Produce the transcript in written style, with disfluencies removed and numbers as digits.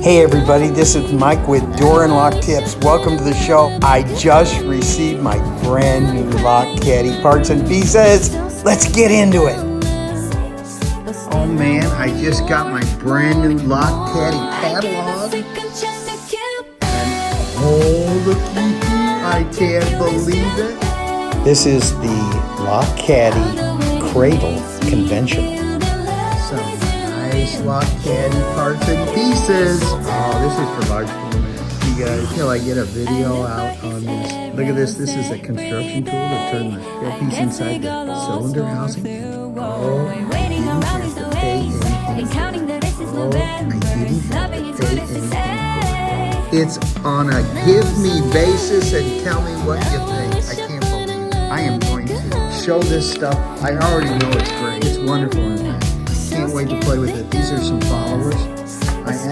Hey everybody, this is Mike with Door and Lock Tips. Welcome to the show. I just received my brand new Lockcaddy parts and pieces. Let's get into it. Oh man, I just got my brand new Lockcaddy catalog. And oh, looky here, I can't believe it. This is the Lockcaddy Cradle Conventional. Some nice Lockcaddy parts and pieces. Oh, this is for large format. You guys, till I get a video out on this. Look at this. This is a construction tool to turn the tail piece inside the cylinder housing. Oh, I didn't have to pay anything. Oh, I didn't have to pay anything. It's on a give me basis and tell me what you think. I can't believe it. I am going to show this stuff. I already know it's great. It's wonderful in fact. Can't wait to play with it. These are some followers.